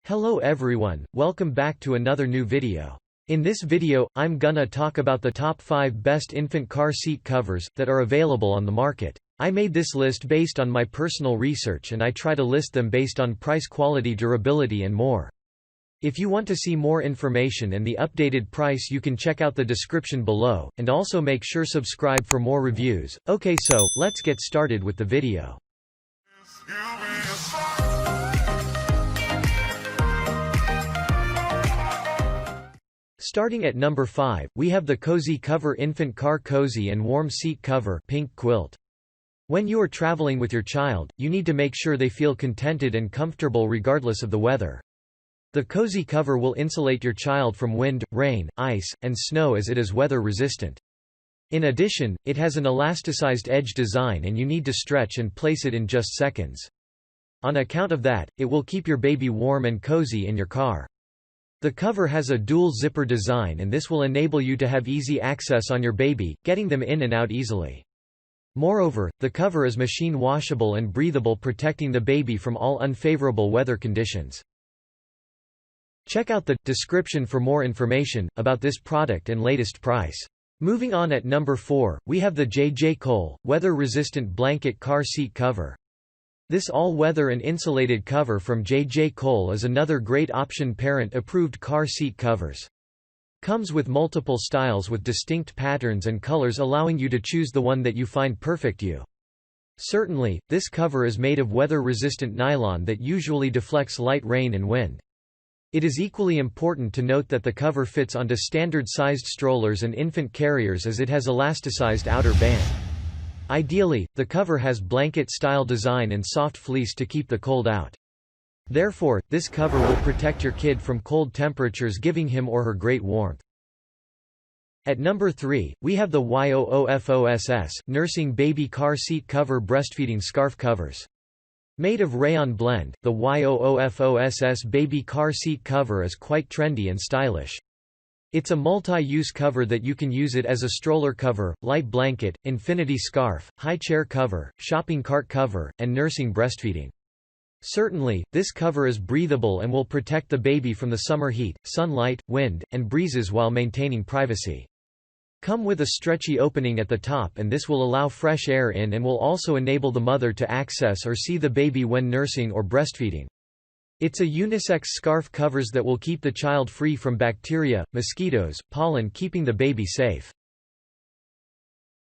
Hello everyone, welcome back to another new video. In this video, I'm gonna talk about the top 5 best infant car seat covers that are available on the market. I made this list based on my personal research and I try to list them based on price, quality, durability and more. If you want to see more information and the updated price, you can check out the description below, and also make sure subscribe for more reviews. Okay, so let's get started with the video. Starting at number 5, we have the Cozy Cover Infant Car Cozy and Warm Seat Cover Pink Quilt. When you are traveling with your child, you need to make sure they feel contented and comfortable regardless of the weather. The cozy cover will insulate your child from wind, rain, ice, and snow as it is weather resistant. In addition, it has an elasticized edge design and you need to stretch and place it in just seconds. On account of that, it will keep your baby warm and cozy in your car. The cover has a dual zipper design and this will enable you to have easy access on your baby, getting them in and out easily. Moreover, the cover is machine washable and breathable, protecting the baby from all unfavorable weather conditions. Check out the description for more information about this product and latest price. Moving on, at number 4, we have the J.J. Cole weather-resistant blanket car seat cover. This all-weather and insulated cover from J.J. Cole is another great option. Parent-approved car seat covers. Comes with multiple styles with distinct patterns and colors, allowing you to choose the one that you find perfect you. Certainly, this cover is made of weather-resistant nylon that usually deflects light rain and wind. It is equally important to note that the cover fits onto standard-sized strollers and infant carriers as it has elasticized outer band. Ideally, the cover has blanket-style design and soft fleece to keep the cold out. Therefore, this cover will protect your kid from cold temperatures, giving him or her great warmth. At number 3, we have the YOFOSS Nursing Baby Car Seat Cover Breastfeeding Scarf Covers. Made of rayon blend, the YOFOSS Baby Car Seat Cover is quite trendy and stylish. It's a multi-use cover that you can use it as a stroller cover, light blanket, infinity scarf, high chair cover, shopping cart cover, and nursing breastfeeding. Certainly, this cover is breathable and will protect the baby from the summer heat, sunlight, wind, and breezes while maintaining privacy. Come with a stretchy opening at the top, and this will allow fresh air in and will also enable the mother to access or see the baby when nursing or breastfeeding. It's a unisex scarf covers that will keep the child free from bacteria, mosquitoes, pollen, keeping the baby safe.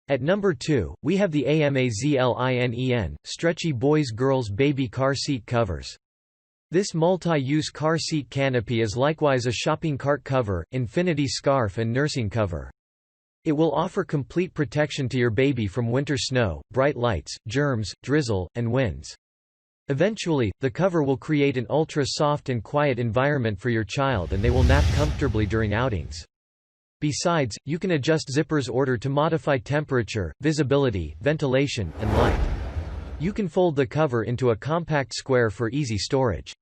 At number 2, we have the AMAZLINEN Stretchy Boys Girls Baby Car Seat Covers. This multi-use car seat canopy is likewise a shopping cart cover, infinity scarf and nursing cover. It will offer complete protection to your baby from winter snow, bright lights, germs, drizzle, and winds. Eventually, the cover will create an ultra-soft and quiet environment for your child and they will nap comfortably during outings. Besides, you can adjust zippers order to modify temperature, visibility, ventilation, and light. You can fold the cover into a compact square for easy storage.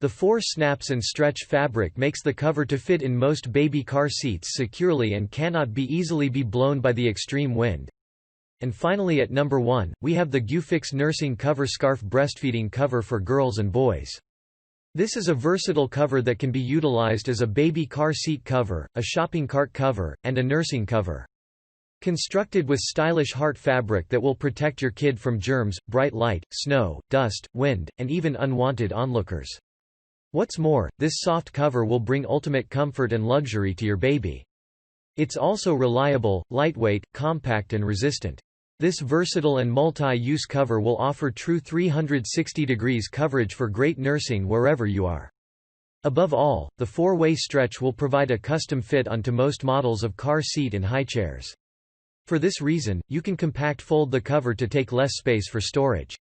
The 4 snaps and stretch fabric makes the cover to fit in most baby car seats securely and cannot be easily blown by the extreme wind. And finally, at number 1, we have the Gufix Nursing Cover Scarf Breastfeeding Cover for Girls and Boys. This is a versatile cover that can be utilized as a baby car seat cover, a shopping cart cover, and a nursing cover. Constructed with stylish heart fabric that will protect your kid from germs, bright light, snow, dust, wind, and even unwanted onlookers. What's more, this soft cover will bring ultimate comfort and luxury to your baby. It's also reliable, lightweight, compact and resistant. This versatile and multi-use cover will offer true 360 degrees coverage for great nursing wherever you are. Above all, the 4-way stretch will provide a custom fit onto most models of car seat and high chairs. For this reason, you can compact fold the cover to take less space for storage.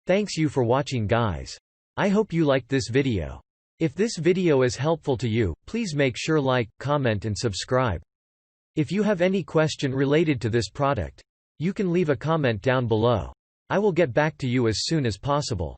Thanks you for watching, guys. I hope you liked this video. If this video is helpful to you, please make sure like, comment and subscribe. If you have any question related to this product, you can leave a comment down below. I will get back to you as soon as possible.